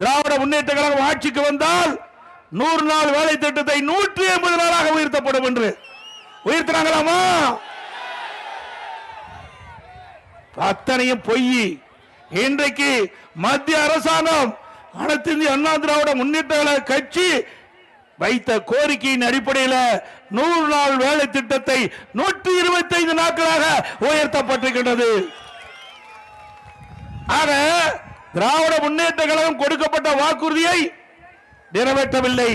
திராவிட முன்னேற்ற கழகம் ஆட்சிக்கு வந்தால் 100 நாள் வேலை திட்டத்தை 180 நாளாக உயர்த்தப்படும் என்று உயர்த்தினாங்களாமா? அத்தனையும் பொய். இன்றைக்கு மத்திய அரசாங்கம் அனைத்து இந்திய அண்ணா திராவிட முன்னேற்ற கழக கட்சி வைத்த கோரிக்கையின் அடிப்படையில் 100 நாள் வேலை திட்டத்தை 125 நாட்களாக உயர்த்தப்பட்டிருக்கின்றது. ஆக திராவிட முன்னேற்ற கழகம் கொடுக்கப்பட்ட வாக்குறுதியை நிறைவேற்றவில்லை.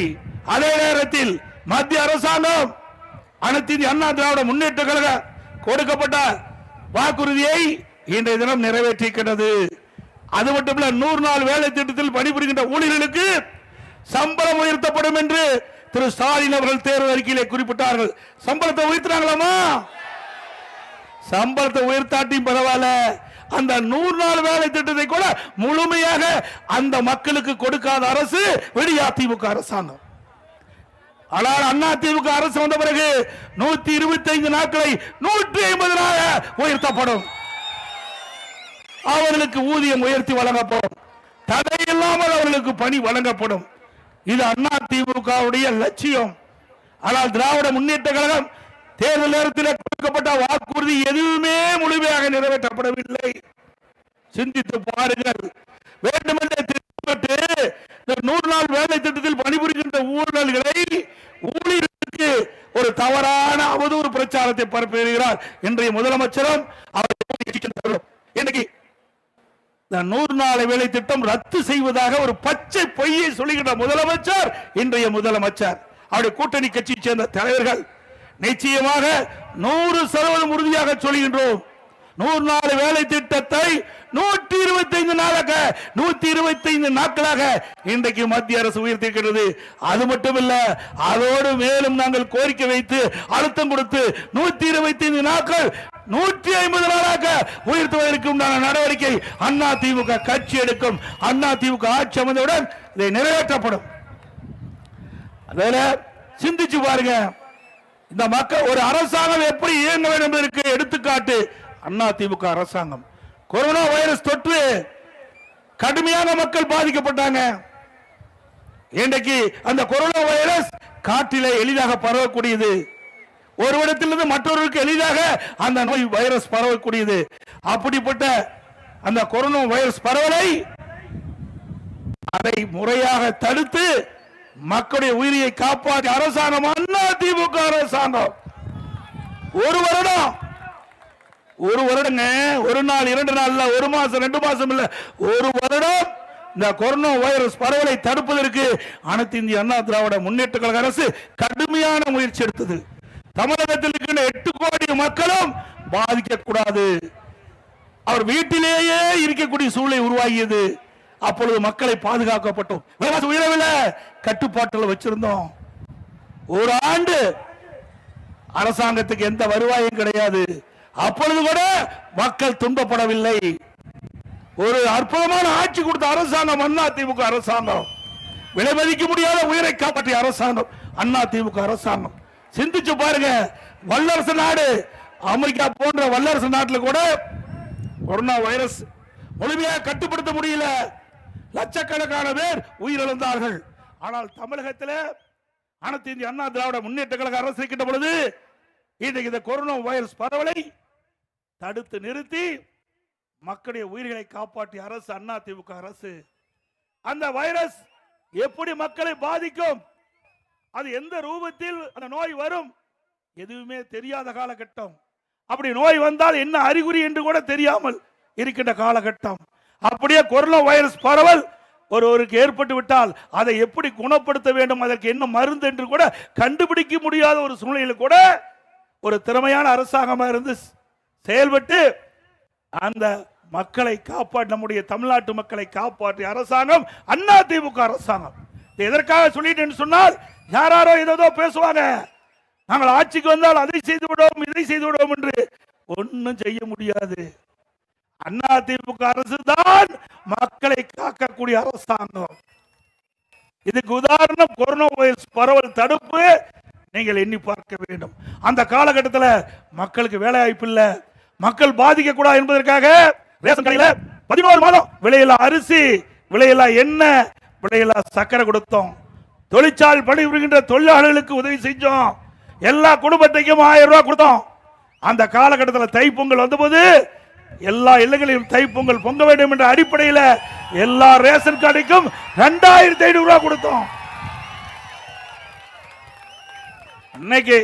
அதே நேரத்தில் மத்திய அரசாங்கம் அனைத்து இந்திய அண்ணா திராவிட முன்னேற்ற கழக கொடுக்கப்பட்ட வாக்குறுதியை இன்றைய தினம் நிறைவேற்றிருக்கிறது. அது மட்டுமல்ல, 100 நாள் வேலை திட்டத்தில் பணிபுரிகின்ற ஊழியர்களுக்கு சம்பளம் உயர்த்தப்படும் என்று திரு ஸ்டாலின் அவர்கள் தேர்தல் அறிக்கையிலே குறிப்பிட்டார்கள். சம்பளத்தை உயர்த்தினாங்களாமா? சம்பளத்தை உயர்த்தாட்டியும் பரவாயில்ல, அந்த 100 நாள் வேலை திட்டத்தை கூட முழுமையாக அந்த மக்களுக்கு கொடுக்காத அரசு அதிமுக அரசாங்கம். ஆனால் அண்ணா திமுக அரசு வந்த பிறகு 125 நாட்களை 150 நாளாக உயர்த்தப்படும். அவர்களுக்கு ஊதியம் உயர்த்தி வழங்கப்படும். தடையில்லாமல் அவர்களுக்கு பணி வழங்கப்படும். இது அண்ணா திமுகவுடைய லட்சியம். ஆனால் திராவிட முன்னேற்ற கழகம் தேர்தல் நேரத்தில் கொடுக்கப்பட்ட வாக்குறுதி எதுவுமே முழுமையாக நிறைவேற்றப்படவில்லை. சிந்தித்து பாருங்கள். வேண்டுமென்றே திட்டமிட்டு 100 நாள் வேலை திட்டத்தில் பணிபுரிகின்ற ஊழியர்களுக்கு ஒரு தவறான அவதூறு பிரச்சாரத்தை பரப்புகிறார் இன்றைய முதலமைச்சரும். இன்னைக்கு 100 நாள் வேலை திட்டம் ரத்து செய்வதாக ஒரு பச்சை பொய்யை சொல்லுகின்ற முதலமைச்சர் இன்றைய முதலமைச்சர், அவருடைய கூட்டணி கட்சியை சேர்ந்த தலைவர்கள் நிச்சயமாக 100% உறுதியாக சொல்கின்றோம். 100 நாள் வேலை திட்டத்தை 125 நாட்களாக இன்றைக்கு மத்திய அரசு உயர்த்திருக்கிறது. அது மட்டுமல்ல, அதோடு மேலும் நாங்கள் கோரிக்கை வைத்து அழுத்தம் கொடுத்து 125 நாட்கள் 150 நாளாக உயர்த்துவதற்கு உண்டான நடவடிக்கை அண்ணா திமுக கட்சி எடுக்கும். அண்ணா திமுக ஆட்சி அமைந்தவுடன் இதை நிறைவேற்றப்படும். அதனால சிந்திச்சு பாருங்க, இந்த மக்கள் ஒரு அரசாங்கம் எப்படி இயங்க வேண்டும் என்பதற்கு எடுத்துக்காட்டு அண்ணா திமுக அரசாங்கம். கொரோனா வைரஸ் தொற்று கடுமையாக மக்கள் பாதிக்கப்பட்டாங்க. இன்றைக்கு அந்த கொரோனா வைரஸ் காற்றிலே எளிதாக பரவக்கூடியது. ஒரு இடத்திலிருந்து மற்றொருக்கு எளிதாக அந்த நோய் வைரஸ் பரவக்கூடியது. அப்படிப்பட்ட அந்த கொரோனா வைரஸ் பரவலை அதை முறையாக தடுத்து மக்களுடைய உயிரியை காப்பாற்றிய அரசாங்கம் அண்ணா திமுக அரசாங்கம். ஒரு வருடங்க, ஒரு நாள் 2 நாள் இல்ல, 1 மாசம் 2 மாசம் இல்ல, ஒரு வருடம் இந்த கொரோனா வைரஸ் பரவலை தடுப்பதற்கு அனைத்து இந்திய அண்ணா திராவிட முன்னேற்ற கழக அரசு கடுமையான முயற்சி எடுத்தது. தமிழகத்தில் இருக்கின்ற 8 கோடி மக்களும் பாதிக்க கூடாது, அவர் வீட்டிலேயே இருக்கக்கூடிய சூழலை உருவாகியது. அப்பொழுது மக்களை பாதுகாக்கப்பட்டோம். உயரவில்லை, கட்டுப்பாட்டில் வச்சிருந்தோம். ஒரு ஆண்டு அரசாங்கத்துக்கு எந்த வருவாயும் கிடையாது. அப்பொழுது கூட மக்கள் துன்பப்படவில்லை. ஒரு அற்புதமான ஆட்சி கொடுத்த அரசாங்கம் அண்ணா திமுக அரசாங்கம். விலை மதிக்க முடியாத உயிரை காப்பாற்றிய அரசாங்கம் அண்ணா திமுக அரசாங்கம். சிந்திச்சு பாருங்க, வல்லரசு நாடு அமெரிக்கா போன்ற வல்லரசு நாட்டில் கூட கொரோனா வைரஸ் முழுமையாக கட்டுப்படுத்த முடியல, லட்சக்கணக்கான பேர் உயிரிழந்தார்கள். ஆனால் தமிழகத்தில் அனைத்து இந்திய அண்ணா திராவிட முன்னேற்ற கழக அரசு இருக்கின்ற பொழுது இன்றைக்கு இந்த கொரோனா வைரஸ் பரவலை தடுத்து நிறுத்தி மக்களுடைய உயிர்களை காப்பாற்றிய அரசு அண்ணா திமுக அரசு. அந்த வைரஸ் எப்படி மக்களை பாதிக்கும், அது எந்த ரூபத்தில் அந்த நோய் வரும் எதுவுமே தெரியாத காலகட்டம். அப்படி நோய் வந்தால் என்ன அறிகுறி என்று கூட தெரியாமல் இருக்கின்ற காலகட்டம். அப்படியே கொரோனா வைரஸ் பரவல் ஒருவருக்கு ஏற்பட்டு விட்டால் அதை எப்படி குணப்படுத்த வேண்டும், அதற்கு என்ன மருந்து என்று கூட கண்டுபிடிக்க முடியாத ஒரு சூழ்நிலையில் கூட ஒரு திறமையான அரசாங்கமாக இருந்து செயல்பட்டு அந்த மக்களை காப்பாற்ற, நம்முடைய தமிழ்நாட்டு மக்களை காப்பாற்றிய அரசாங்கம் அண்ணா திமுக அரசாங்கம். எதற்காக சொல்லிட்டு சொன்னால், யாரோ ஏதோ பேசுவாங்க, நாங்கள் ஆட்சிக்கு வந்தால் அதை செய்து விடுவோம் இதை செய்து விடுவோம் என்று. ஒன்றும் செய்ய முடியாது. அண்ணா திமுக அரசு தான் மக்களை காக்கக்கூடிய அரசாங்கம். இதுக்கு உதாரணம் கொரோனா வைரஸ் பரவல் தடுப்பு. நீங்கள் எண்ணி பார்க்க வேண்டும். அந்த காலகட்டத்தில் மக்களுக்கு வேலை வாய்ப்பு இல்லை, மக்கள் பாதிக்க கூடாது என்பதற்காக ரேஷன் கடையில் 11 மாதம் விலையில அரிசி விலையில்லா எண்ணெய், விலையில்லா சக்கரை கொடுத்தோம். தொழிற்சாலை பணிபுரிகின்ற தொழிலாளர்களுக்கு உதவி செஞ்சோம். எல்லா குடும்பத்தையும் 1000 ரூபாய் கொடுத்தோம். அந்த காலகட்டத்தில் தைப்பொங்கல் வந்தபோது எல்லா இல்லங்களிலும் தைப்பொங்கல் பொங்க வேண்டும் என்ற அடிப்படையில் எல்லா ரேஷன் கடைக்கும் 2500 ரூபாய் கொடுத்தோம். இன்னைக்கு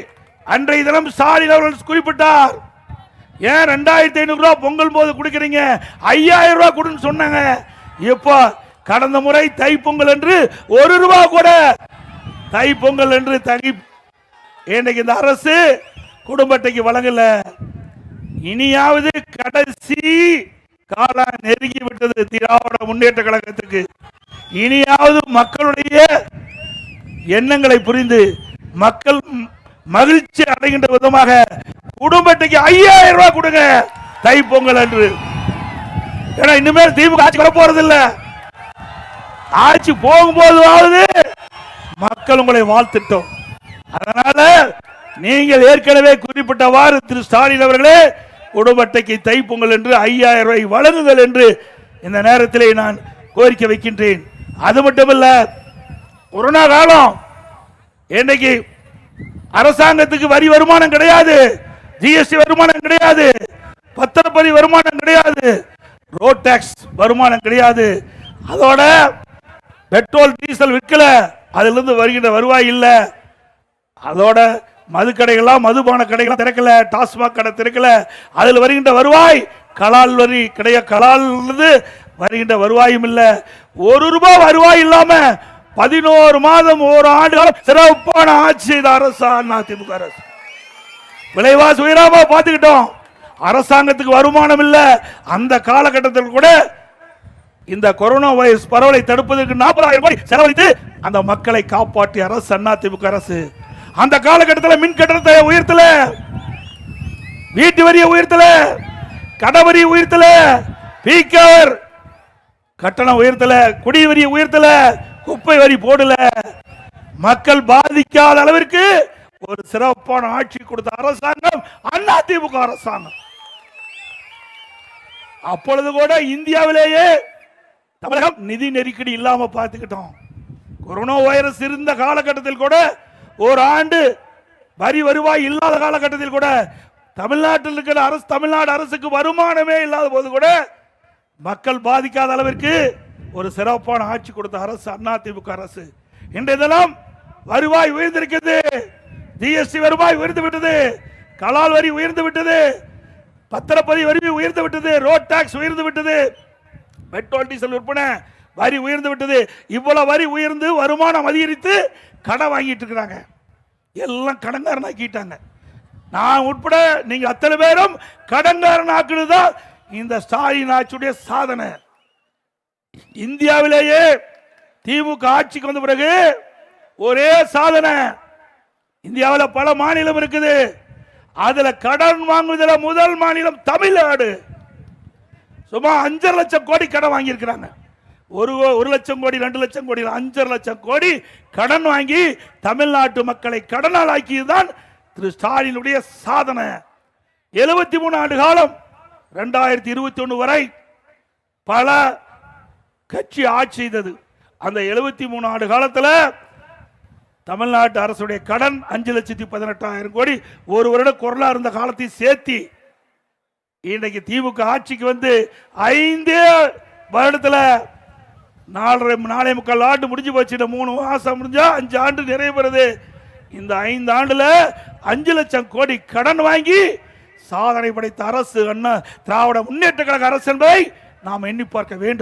அன்றைய தினம் ஸ்டாலின் அவர்கள் குறிப்பிட்டார், ஏன் 2500 ரூபாய் பொங்கல் போது கொடுக்கிறீங்க, 5000 ரூபாய் கொடுன்னு சொன்னாங்க. இப்போ கடந்த முறை தைப்பொங்கல் என்று 1 ரூபாய் கூட தைப்பொங்கல் என்று தனி இன்னைக்கு இந்த அரசு குடும்ப அட்டைக்கு வழங்கல. இனியாவது கடைசி காலம் நெருங்கி விட்டது திராவிட முன்னேற்ற கழகத்துக்கு. இனியாவது மக்களுடைய எண்ணங்களை புரிந்து மக்கள் மகிழ்ச்சி அடைகின்ற விதமாக குடும்ப அட்டைக்கு 5000 ரூபாய் கொடுங்க தைப்பொங்கல் என்று. ஏன்னா இனிமேல் திமுக ஆட்சி வர போறது இல்ல. ஆட்சி போகும்போது மக்கள் உங்களை வாழ்த்துட்டோம். அதனால நீங்கள் ஏற்கனவே குறிப்பிட்டவாறு திரு ஸ்டாலின் அவர்களே குடும்ப அட்டைக்கு தைப்பொங்கல் என்று 5000 ரூபாய் வழங்குங்கள் என்று இந்த நேரத்திலே நான் கோரிக்கை வைக்கின்றேன். அது மட்டுமல்ல, கொரோனா காலம், இன்னைக்கு அரசாங்கத்துக்கு வரி வருமானம் கிடையாது, ஜிஎஸ்டி வருமானம் கிடையாது, பத்திரப்பதிவு வருமானம் கிடையாது, ரோட் டாக்ஸ் வருமானம் கிடையாது. அதோட பெட்ரோல் டீசல் விற்கல, அதிலிருந்து வருகின்ற வருவாய் இல்ல. அதோட மதுக்கடைகள்லாம் மதுபான கடைகள் திறக்கல, டாஸ்மாக் கடை திறக்கல, அதில் வருகின்ற வருவாய் கலால் வரி கிடையாது, கலால் வருகின்ற வருவாயும் இல்ல. 1 ரூபாய் வருவாய் இல்லாம 11 மாதம் 1 ஆண்டு காலம் சிறப்பான ஆட்சி செய்த அரசு அதிமுக அரசு. விலைவாசி உயராம பார்த்துக்கிட்டோம். அரசாங்கத்துக்கு வருமானம் இல்ல. அந்த காலகட்டத்தில் கூட இந்த கொரோனா வைரஸ் பரவலை தடுப்பதற்கு 40,000 கோடி செலவழித்து அந்த மக்களை காப்பாற்றிய அரசு அதிமுக அரசு. அந்த காலகட்டத்தில் மின் கட்டணத்தை உயர்த்தல, வீட்டு வரியை உயர்த்தல, கடவரி உயர்த்தல, பீக்கர் கட்டணம் உயர்த்தல, குடி வரி உயர்த்தல, குப்பை வரி போடல. மக்கள் பாதிக்காத அளவிற்கு ஒரு சிறப்பான ஆட்சி கொடுத்த அரசாங்கம் அதிமுக அரசாங்கம். அப்பொழுது கூட இந்தியாவிலேயே தமிழகம் நிதி நெருக்கடி இல்லாம பார்த்துக்கிட்டோம். கொரோனா வைரஸ் இருந்த காலகட்டத்தில் கூட ஒரு ஆண்டு வரி வருவாய் இல்லாத காலகட்டத்தில் கூட தமிழ்நாட்டில் இருக்கிற அரசு, தமிழ்நாடு அரசுக்கு வருமானமே இல்லாத போது கூட மக்கள் பாதிக்காத அளவிற்கு ஒரு சிறப்பான ஆட்சி கொடுத்த அரசு அதிமுக அரசு. இன்றைய தினம் வருவாய் உயர்ந்திருக்கிறது, ஜிஎஸ்டி வருவாய் உயர்ந்து விட்டது, கலால் வரி உயர்ந்து விட்டது, பத்திரப்பதிவு வரி உயர்ந்து விட்டது, ரோட் டாக்ஸ் உயர்ந்து விட்டது, பெட்ரோல் டீசல் விற்பனை வரி உயர்ந்து விட்டது. இவ்வளவு வரி உயர்ந்து வருமானம் அதிகரித்து கடன் வாங்கிட்டு இருக்கிறாங்க. எல்லாம் கடன்காரன் ஆக்கிட்டாங்க. நான் உட்பட நீங்க அத்தனை பேரும் கடன்காரன் ஆக்குனதுதான் இந்த ஸ்டாலின் ஆட்சியுடைய சாதனை. இந்தியாவிலேயே திமுக ஆட்சிக்கு வந்த பிறகு ஒரே சாதனை. இந்தியாவில் பல மாநிலம் இருக்குது, அதுல கடன் வாங்குவதில் முதல் மாநிலம் தமிழ்நாடு. சுமார் 5.5 லட்சம் கோடி கடன் வாங்கி இருக்கிறாங்க. 1 லட்சம் கோடி 2 லட்சம் கோடி 5.5 லட்சம் கோடி கடன் வாங்கி தமிழ்நாட்டு மக்களை கடனால் ஆக்கியதுதான் திரு ஸ்டாலினுடைய சாதனை. 73 ஆண்டு காலம் 2021 வரை பல கட்சி ஆட்சி செய்தது. அந்த 73 ஆண்டு காலத்தில் தமிழ்நாட்டு அரசுடைய கடன் 5,18,000 கோடி. ஒரு வருடம் கொரோனா இருந்த காலத்தை சேர்த்தி இன்னைக்கு திமுக ஆட்சிக்கு வந்து 5 வருடத்தில் 4.25 ஆண்டு முடிஞ்சு போச்சு. 3 மாசம் முடிஞ்சா 5 ஆண்டு நிறைவு பெறுது. இந்த 5 ஆண்டுல 5 லட்சம் கோடி கடன் வாங்கி சாதனை படைத்த அரசு திராவிட முன்னேற்ற கழக அரசு என்பதை நாம் எண்ணி பார்க்க வேண்டும்.